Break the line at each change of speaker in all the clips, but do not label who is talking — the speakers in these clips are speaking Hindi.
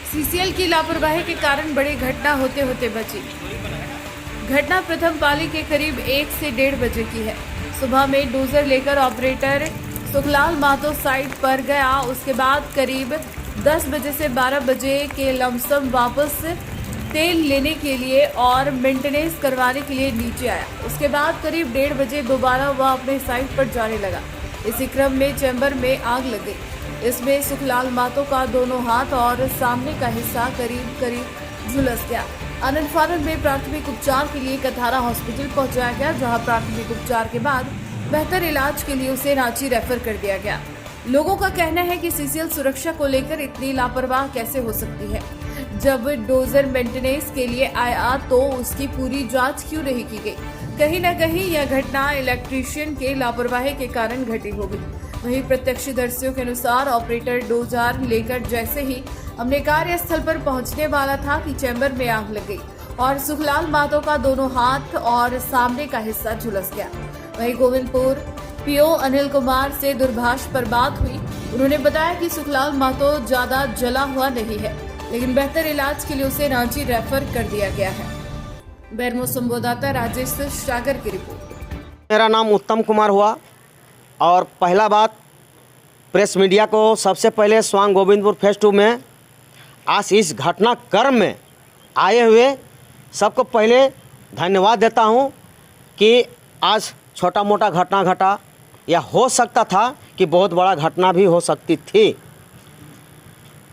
सीसीएल की लापरवाही के कारण बड़ी घटना होते होते बची। घटना प्रथम पाली के करीब 1 से 1:30 बजे की है। सुबह में डोजर लेकर ऑपरेटर सुखलाल महतो साइट पर गया। उसके बाद करीब 10 बजे से 12 बजे के लमसम वापस तेल लेने के लिए और मेंटेनेंस करवाने के लिए नीचे आया। उसके बाद करीब 1:30 बजे दोबारा वह अपने साइट पर जाने लगा। इसी क्रम में चैम्बर में आग लग गई। इसमें सुखलाल महतो का दोनों हाथ और सामने का हिस्सा करीब करीब झुलस गया। आनंद फानन में प्राथमिक उपचार के लिए कथारा हॉस्पिटल पहुंचाया गया, जहां प्राथमिक उपचार के बाद बेहतर इलाज के लिए उसे रांची रेफर कर दिया गया। लोगों का कहना है कि सीसीएल सुरक्षा को लेकर इतनी लापरवाह कैसे हो सकती है। जब डोजर मेंटेनेंस के लिए आया तो उसकी पूरी जांच क्यों नहीं की गई। कहीं न कहीं यह घटना इलेक्ट्रीशियन के लापरवाही के कारण घटी होगी। वहीं प्रत्यक्षदर्शियों के अनुसार ऑपरेटर डोजर लेकर जैसे ही अपने कार्यस्थल पर पहुंचने वाला था कि चैम्बर में आग लग गई और सुखलाल महतो का दोनों हाथ और सामने का हिस्सा झुलस गया। वहीं गोविंदपुर पीओ अनिल कुमार से दूरभाष पर बात हुई। उन्होंने बताया कि सुखलाल महतो ज्यादा जला हुआ नहीं है, लेकिन बेहतर इलाज के लिए उसे रांची रेफर कर दिया गया है। बैरमो संवाददाता राजेश सागर की रिपोर्ट।
मेरा नाम उत्तम कुमार हुआ और पहला बात प्रेस मीडिया को सबसे पहले स्वांग गोविंदपुर फेज 2 में आज इस घटनाक्रम में आए हुए सबको पहले धन्यवाद देता हूं कि आज छोटा मोटा घटना घटा या हो सकता था कि बहुत बड़ा घटना भी हो सकती थी,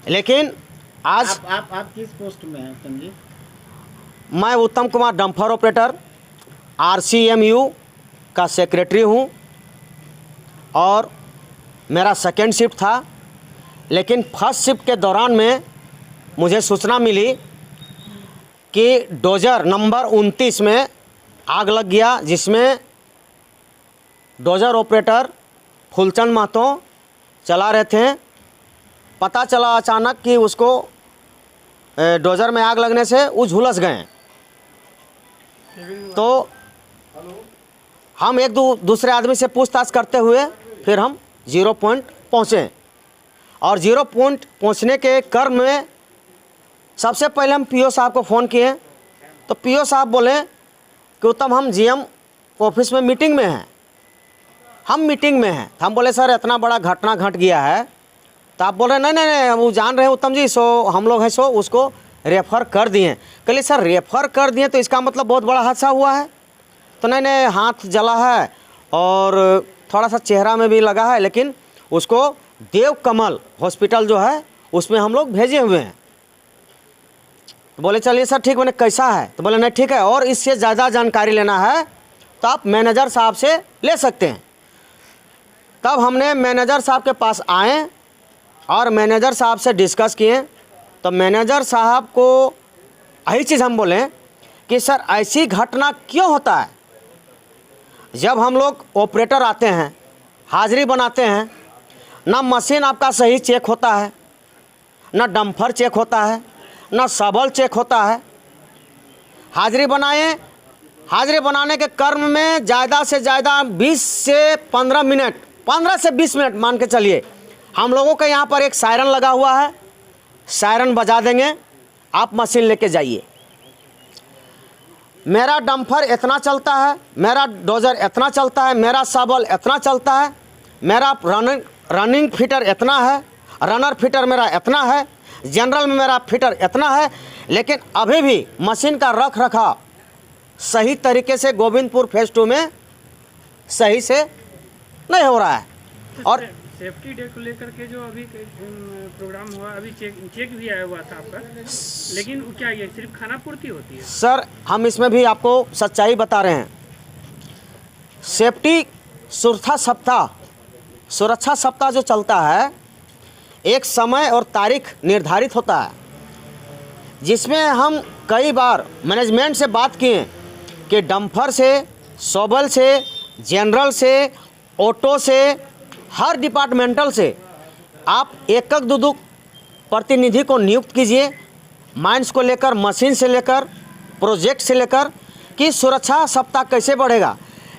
लेकिन आज
आप किस पोस्ट में हैं उत्तम जी?
मैं उत्तम कुमार डंपर ऑपरेटर RCMU का सेक्रेटरी हूं और मेरा सेकेंड शिफ्ट था। लेकिन फर्स्ट शिफ्ट के दौरान में मुझे सूचना मिली कि डोजर नंबर 29 में आग लग गया, जिसमें डोजर ऑपरेटर फूलचंद महतो चला रहे थे। पता चला अचानक कि उसको डोजर में आग लगने से वो झुलस गए। तो हम एक दूसरे आदमी से पूछताछ करते हुए फिर हम 0 पॉइंट पहुँचे और 0 पॉइंट पहुँचने के क्रम में सबसे पहले हम पीओ साहब को फ़ोन किए। तो पीओ साहब बोले कि उत्तम हम GM ऑफिस में मीटिंग में हैं, हम मीटिंग में हैं। हम बोले सर इतना बड़ा घटना घट गया है। तो आप बोल रहे नहीं वो जान रहे हैं उत्तम जी, सो हम लोग हैं सो उसको रेफ़र कर दिए। कहलिए सर रेफ़र कर दिए तो इसका मतलब बहुत बड़ा हादसा हुआ है। तो नहीं हाथ जला है और थोड़ा सा चेहरा में भी लगा है, लेकिन उसको देव कमल हॉस्पिटल जो है उसमें हम लोग भेजे हुए हैं। तो बोले चलिए सर ठीक, मैंने कैसा है? तो बोले नहीं ठीक है, और इससे ज़्यादा जानकारी लेना है तो आप मैनेजर साहब से ले सकते हैं। तब हमने मैनेजर साहब के पास आए और मैनेजर साहब से डिस्कस किए। तो मैनेजर साहब को यही चीज़ हम बोले कि सर ऐसी घटना क्यों होता है। जब हम लोग ऑपरेटर आते हैं, हाज़िरी बनाते हैं, ना मशीन आपका सही चेक होता है, ना डंपर चेक होता है, ना सबल चेक होता है। हाज़िरी बनाए, हाज़िरी बनाने के क्रम में ज़्यादा से ज़्यादा 20 से 15 मिनट, 15 से 20 मिनट मान के चलिए। हम लोगों के यहाँ पर एक सायरन लगा हुआ है, सायरन बजा देंगे, आप मशीन लेके जाइए। मेरा डंपर इतना चलता है, मेरा डोजर इतना चलता है, मेरा सबल इतना चलता है, मेरा रनिंग फिटर इतना है, रनर फिटर मेरा इतना है, जनरल में मेरा फिटर इतना है, लेकिन अभी भी मशीन का रख रखाव सही तरीके से गोविंदपुर फेज 2 में सही से नहीं हो रहा है। और
सेफ्टी डे को लेकर के जो अभी प्रोग्राम हुआ, अभी चेक भी आया हुआ था आपका, लेकिन क्या ये सिर्फ खाना पूर्ति होती है? सर
हम इसमें भी आपको सच्चाई बता रहे हैं। सेफ्टी सुरक्षा सप्ताह जो चलता है, एक समय और तारीख निर्धारित होता है, जिसमें हम कई बार मैनेजमेंट से बात किए कि डंपर से, सोबल से, जनरल से, ऑटो से, हर डिपार्टमेंटल से आप एक दो प्रतिनिधि को नियुक्त कीजिए, माइंस को लेकर, मशीन से लेकर, प्रोजेक्ट से लेकर, कि सुरक्षा सप्ताह कैसे बढ़ेगा।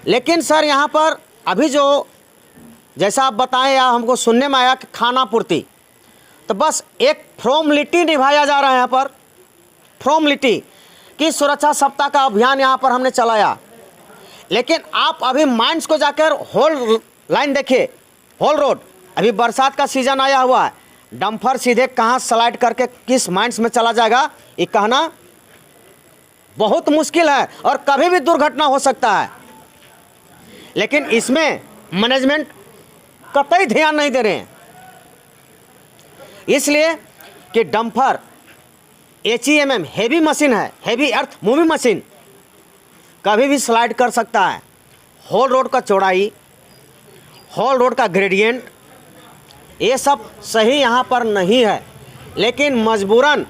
लेकिन सर यहाँ पर अभी जो जैसा आप बताएं या हमको सुनने में आया कि खाना पूर्ति, तो बस एक फॉर्मेलिटी निभाया जा रहा है यहाँ पर, फॉर्मेलिटी कि सुरक्षा सप्ताह का अभियान यहाँ पर हमने चलाया। लेकिन आप अभी माइंस को जाकर होल लाइन देखिए, होल रोड, अभी बरसात का सीज़न आया हुआ है, डंपर सीधे कहाँ स्लाइड करके किस माइंस में चला जाएगा ये कहना बहुत मुश्किल है और कभी भी दुर्घटना हो सकता है। लेकिन इसमें मैनेजमेंट कतई ध्यान नहीं दे रहे हैं, इसलिए कि डंपर HEMM हेवी मशीन है, हेवी अर्थ मूविंग मशीन, कभी भी स्लाइड कर सकता है। होल रोड का चौड़ाई, होल रोड का ग्रेडियंट, ये सब सही यहाँ पर नहीं है। लेकिन मजबूरन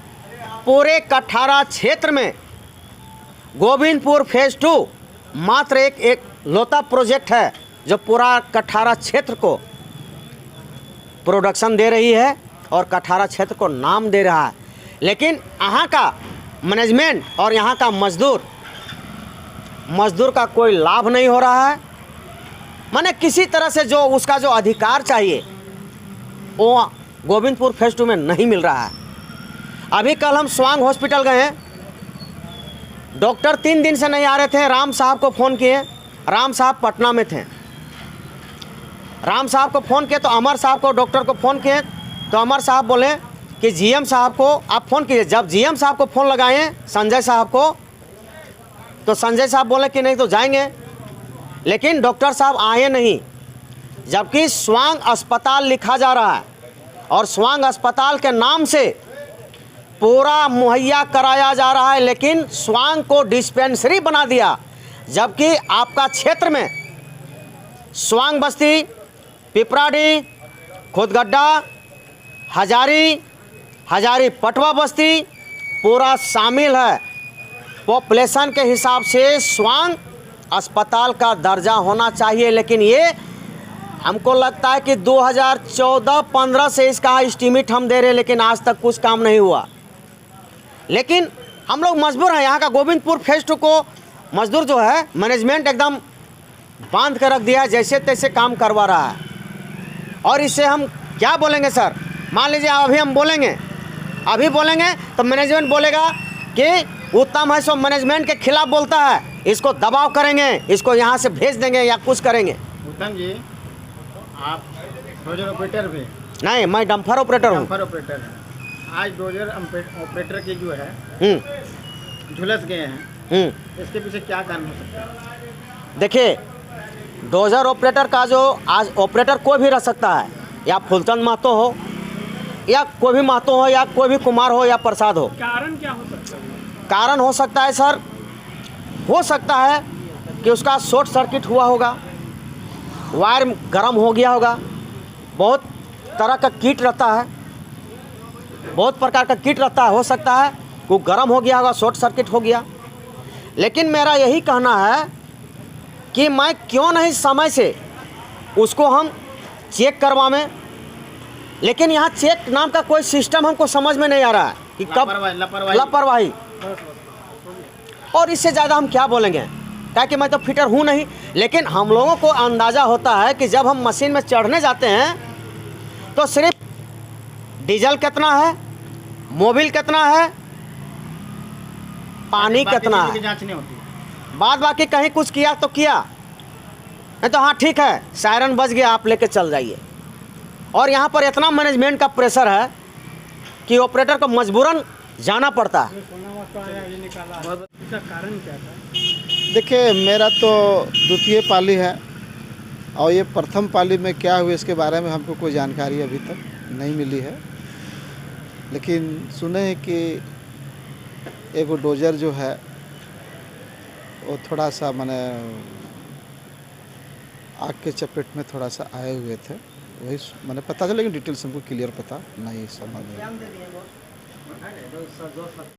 पूरे कठारा क्षेत्र में गोविंदपुर फेज़ 2 मात्र एक लोता प्रोजेक्ट है जो पूरा कठारा क्षेत्र को प्रोडक्शन दे रही है और कठारा क्षेत्र को नाम दे रहा है। लेकिन यहाँ का मैनेजमेंट और यहाँ का मजदूर का कोई लाभ नहीं हो रहा है। माने किसी तरह से जो उसका जो अधिकार चाहिए वो गोविंदपुर फेज़ 2 में नहीं मिल रहा है। अभी कल हम स्वांग हॉस्पिटल गए हैं, डॉक्टर 3 दिन से नहीं आ रहे थे, राम साहब को फ़ोन किए, राम साहब पटना में थे, राम साहब को फ़ोन किए तो अमर साहब को, डॉक्टर को फ़ोन किए तो अमर साहब बोले कि GM साहब को आप फ़ोन कीजिए। जब GM साहब को फ़ोन लगाए संजय साहब को तो संजय साहब बोले कि नहीं तो जाएंगे, लेकिन डॉक्टर साहब आए नहीं, जबकि स्वांग अस्पताल लिखा जा रहा है और स्वांग अस्पताल के नाम से पूरा मुहैया कराया जा रहा है। लेकिन स्वांग को डिस्पेंसरी बना दिया, जबकि आपका क्षेत्र में स्वांग बस्ती, पिपराडी, खुदगड्डा, हजारी पटवा बस्ती पूरा शामिल है। पॉपुलेशन के हिसाब से स्वांग अस्पताल का दर्जा होना चाहिए, लेकिन ये हमको लगता है कि 2014-15 से इसका एस्टीमेट हम दे रहे हैं, लेकिन आज तक कुछ काम नहीं हुआ। लेकिन हम लोग मजबूर हैं, यहाँ का गोविंदपुर फेज़ 2 को मजदूर जो है मैनेजमेंट एकदम बांध कर रख दिया है, जैसे तैसे काम करवा रहा है। और इससे हम क्या बोलेंगे सर? मान लीजिए अभी हम बोलेंगे तो मैनेजमेंट बोलेगा कि उत्तम है सो मैनेजमेंट के खिलाफ बोलता है, इसको दबाव करेंगे, इसको यहाँ से भेज देंगे या कुछ करेंगे।
उत्तम जी, आप डोजर ऑपरेटर भी?
नहीं, मैं डंपर ऑपरेटर हूँ।
डंपर ऑपरेटर है। आज डोजर ऑपरेटर के जो है झुलस गए हैं, इसके पीछे क्या कारण हो सकता है?
देखिए, डोजर ऑपरेटर का जो आज ऑपरेटर कोई भी रह सकता है, या फुलचंद महतो हो या कोई भी महतो हो या कोई भी कुमार हो या प्रसाद हो।
कारण क्या हो सकता है?
कारण हो सकता है सर, हो सकता है कि उसका शॉर्ट सर्किट हुआ होगा, वायर गर्म हो गया होगा, बहुत तरह का कीट रहता है, बहुत प्रकार का कीट रहता है, हो सकता है वो गर्म हो गया होगा, शॉर्ट सर्किट हो गया। लेकिन मेरा यही कहना है कि मैं क्यों नहीं समय से उसको हम चेक करवाएं, लेकिन यहाँ चेक नाम का कोई सिस्टम हमको समझ में नहीं आ रहा है कि कब लापरवाही। और इससे ज़्यादा हम क्या बोलेंगे, ताकि मैं तो फिटर हूँ नहीं। लेकिन हम लोगों को अंदाज़ा होता है कि जब हम मशीन में चढ़ने जाते हैं तो सिर्फ डीजल कितना है, मोबिल कितना है, पानी कितना है,
जांच नहीं होती।
बाद बाकी कहीं कुछ किया तो किया, नहीं तो हाँ ठीक है, सायरन बज गया, आप लेके चल जाइए। और यहाँ पर इतना मैनेजमेंट का प्रेशर है कि ऑपरेटर को मजबूरन जाना पड़ता है।
इसका कारण क्या था?
देखिए, मेरा तो द्वितीय पाली है और ये प्रथम पाली में क्या हुआ इसके बारे में हमको कोई जानकारी अभी तक नहीं मिली है। लेकिन सुने हैं कि एक डोजर जो है वो थोड़ा सा माने आग के चपेट में थोड़ा सा आए हुए थे, वही मैंने पता चला, लेकिन डिटेल्स हमको क्लियर पता नहीं समझ में।